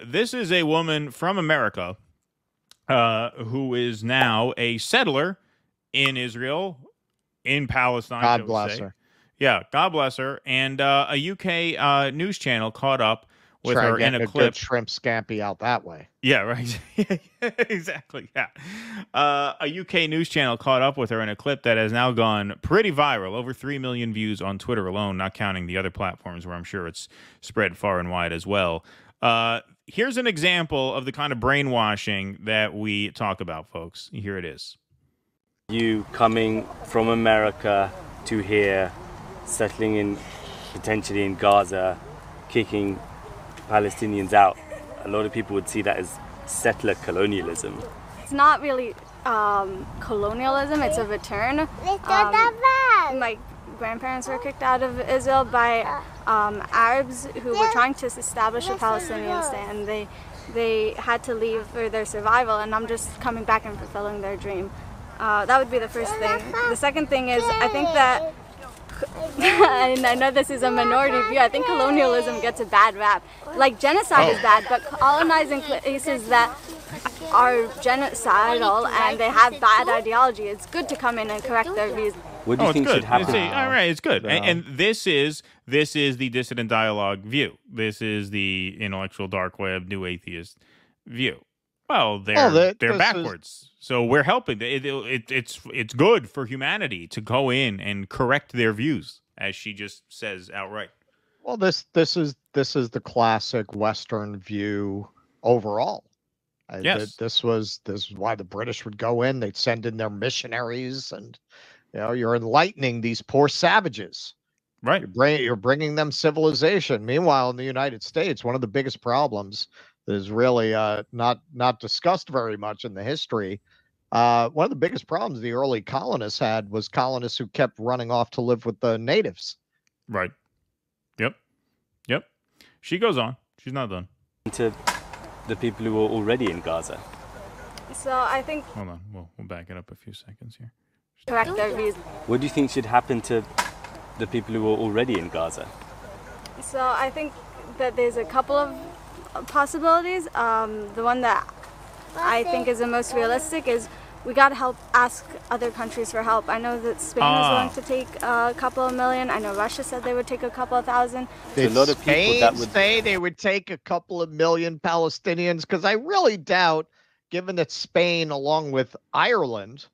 This is a woman from America who is now a settler in Israel, in Palestine. God bless her. Yeah, God bless her. And a UK news channel caught up with her in a clip. Good shrimp scampi out that way. Yeah, right. Exactly. Yeah. A UK news channel caught up with her in a clip that has now gone pretty viral. Over 3 million views on Twitter alone, not counting the other platforms where I'm sure it's spread far and wide as well. Here's an example of the kind of brainwashing that we talk about, folks. Here it is. You coming from America to here, settling in potentially in Gaza, kicking Palestinians out. A lot of people would see that as settler colonialism. It's not really colonialism, it's a return. My grandparents were kicked out of Israel by Arabs who were trying to establish a Palestinian state, and they had to leave for their survival, and I'm just coming back and fulfilling their dream. That would be the first thing. The second thing is, I think that, and I know this is a minority view, I think colonialism gets a bad rap. Like, genocide is bad, but colonizing places that are genocidal and they have bad ideology, it's good to come in and correct their views. What do you think should happen? All right, it's good. And this is the dissident dialogue view. This is the intellectual dark web, new atheist view. Well, they're backwards. So we're helping. It's good for humanity to go in and correct their views, as she just says outright. Well, this is the classic Western view overall. Yes. This is why the British would go in. They'd send in their missionaries, and you're enlightening these poor savages. Right. You're bringing them civilization. Meanwhile, in the United States, one of the biggest problems that is really not discussed very much in the history. One of the biggest problems the early colonists had was colonists who kept running off to live with the natives. Right. Yep. She goes on. She's not done. To the people who are already in Gaza. So I think... Hold on. We'll back it up a few seconds here. Correct their views. What do you think should happen to the people who are already in Gaza? So I think that there's a couple of possibilities. The one that I think is the most realistic is we got to ask other countries for help. I know that Spain is willing to take a couple of million. I know Russia said they would take a couple of thousand. Did a lot of people that would say they would take a couple of million Palestinians? Because I really doubt, given that Spain, along with Ireland,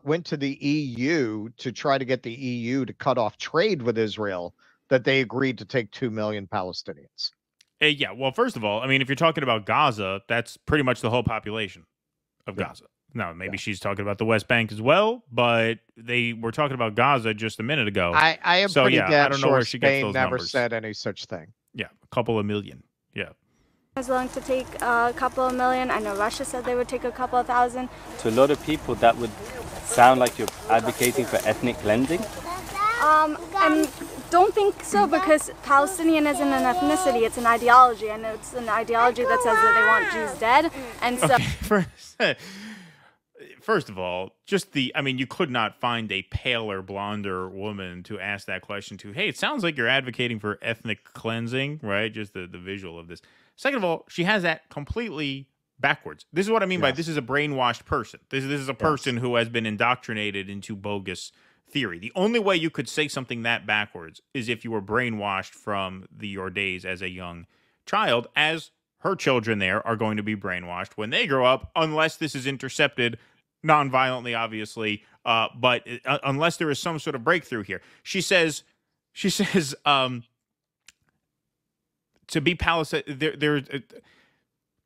went to the EU to try to get the EU to cut off trade with Israel, that they agreed to take 2 million Palestinians. Yeah, well, first of all, I mean, if you're talking about Gaza, that's pretty much the whole population of Gaza. Now, maybe she's talking about the West Bank as well, but they were talking about Gaza just a minute ago. I am pretty damn don't know sure where she gets Spain those never numbers. said any such thing. Yeah, a couple of million. Yeah. I was willing to take a couple of million. I know Russia said they would take a couple of thousand. To a lot of people, that would sound like you're advocating for ethnic cleansing. I don't think so, because Palestinian isn't an ethnicity, it's an ideology, and it's an ideology that says that they want Jews dead, and so... Okay. First of all, you could not find a paler, blonder woman to ask that question to. Hey, it sounds like you're advocating for ethnic cleansing, right? Just the visual of this. Second of all, she has that completely backwards. This is what I mean by this is a brainwashed person. This is a person who has been indoctrinated into bogus theory. The only way you could say something that backwards is if you were brainwashed from your days as a young child, as her children there are going to be brainwashed when they grow up, unless this is intercepted non-violently, obviously, but unless there is some sort of breakthrough here. She says, to be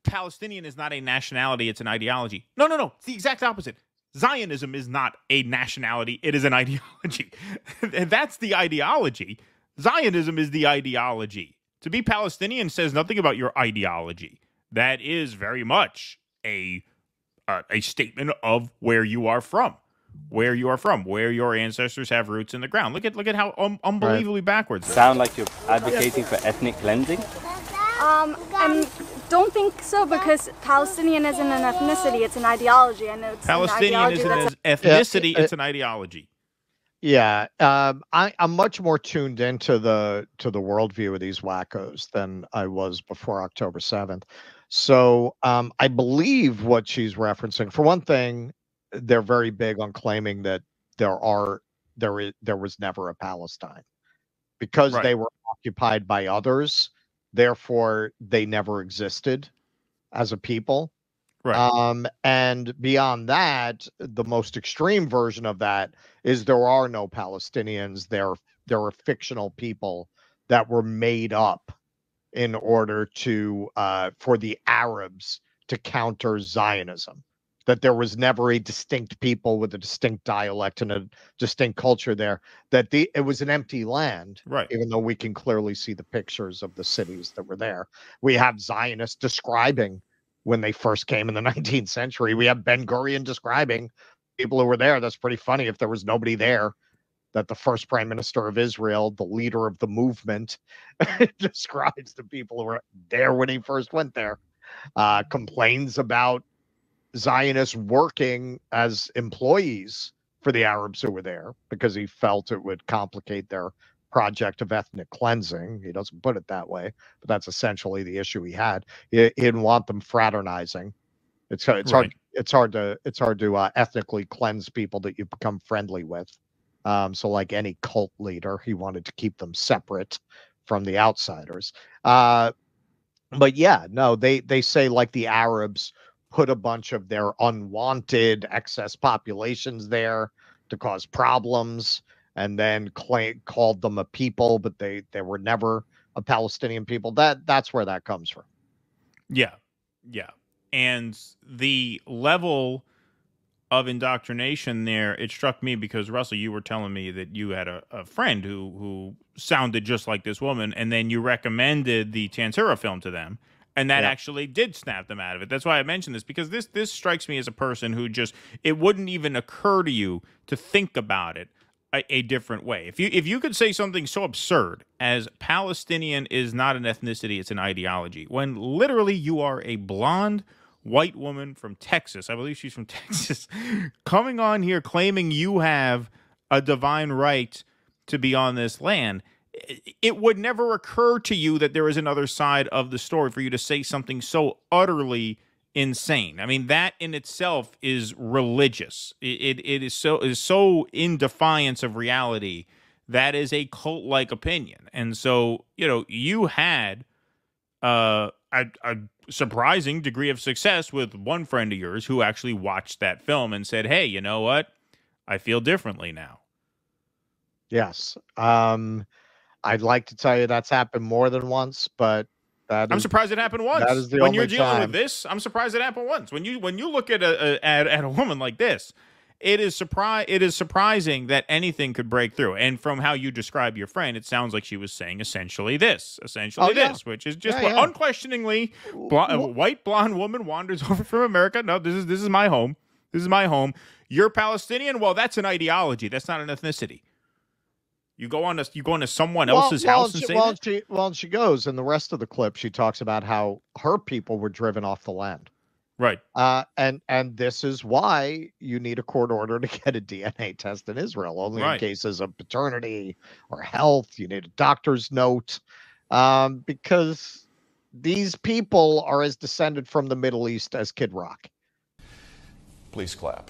Palestinian is not a nationality, it's an ideology. No, it's the exact opposite. Zionism is not a nationality, it is an ideology. And that's the ideology. Zionism is the ideology. To be Palestinian says nothing about your ideology. That is very much a statement of where you are from, where your ancestors have roots in the ground. Look at how unbelievably backwards. Sound like you're advocating for ethnic cleansing? I don't think so, because Palestinian isn't an ethnicity, it's an ideology, and it's Palestinian isn't an ethnicity, it's an ideology. Yeah, I'm much more tuned into the worldview of these wackos than I was before October 7th. So I believe what she's referencing. For one thing, they're very big on claiming that there was never a Palestine because Right. they were occupied by others. Therefore, they never existed as a people. Right. And beyond that, the most extreme version of that is there are no Palestinians. There are fictional people that were made up in order to for the Arabs to counter Zionism. That there was never a distinct people with a distinct dialect and a distinct culture there. That it was an empty land, Right. even though we can clearly see the pictures of the cities that were there. We have Zionists describing when they first came in the 19th century. We have Ben Gurion describing people who were there. That's pretty funny if there was nobody there. That the first prime minister of Israel, the leader of the movement, describes the people who were there when he first went there, complains about Zionists working as employees for the Arabs who were there because he felt it would complicate their project of ethnic cleansing. He doesn't put it that way, but that's essentially the issue he had. He didn't want them fraternizing. It's Right. hard to ethnically cleanse people that you become friendly with. So like any cult leader, he wanted to keep them separate from the outsiders. But yeah, no, they say like the Arabs put a bunch of their unwanted excess populations there to cause problems and then called them a people, but they were never a Palestinian people. That's where that comes from. Yeah. Yeah. And the level of indoctrination there, it struck me because, Russell, you were telling me that you had a friend who sounded just like this woman, and then you recommended the Tansura film to them, and that actually did snap them out of it. That's why I mentioned this, because this strikes me as a person who just, it wouldn't even occur to you to think about it a different way. If you could say something so absurd as Palestinian is not an ethnicity, it's an ideology, when literally you are a blonde white woman from Texas, I believe she's from Texas, coming on here claiming you have a divine right to be on this land, it would never occur to you that there is another side of the story for you to say something so utterly insane. I mean, that in itself is religious. It is so in defiance of reality. That is a cult-like opinion. And so, you had a surprising degree of success with one friend of yours who actually watched that film and said, hey, you know what? I feel differently now. Yes. I'd like to tell you that's happened more than once, but I'm surprised it happened once. That is the when only you're dealing time. with this, I'm surprised it happened once. When you look at a woman like this, it is surprising that anything could break through. And from how you describe your friend, it sounds like she was saying essentially this, which is just unquestioningly a white blonde woman wanders over from America. No, this is my home. This is my home. You're Palestinian. Well, that's an ideology. That's not an ethnicity. You go into someone else's house and say that? She goes, and the rest of the clip, she talks about how her people were driven off the land. Right. And this is why you need a court order to get a DNA test in Israel. Only in cases of paternity or health, you need a doctor's note, because these people are as descended from the Middle East as Kid Rock. Please clap.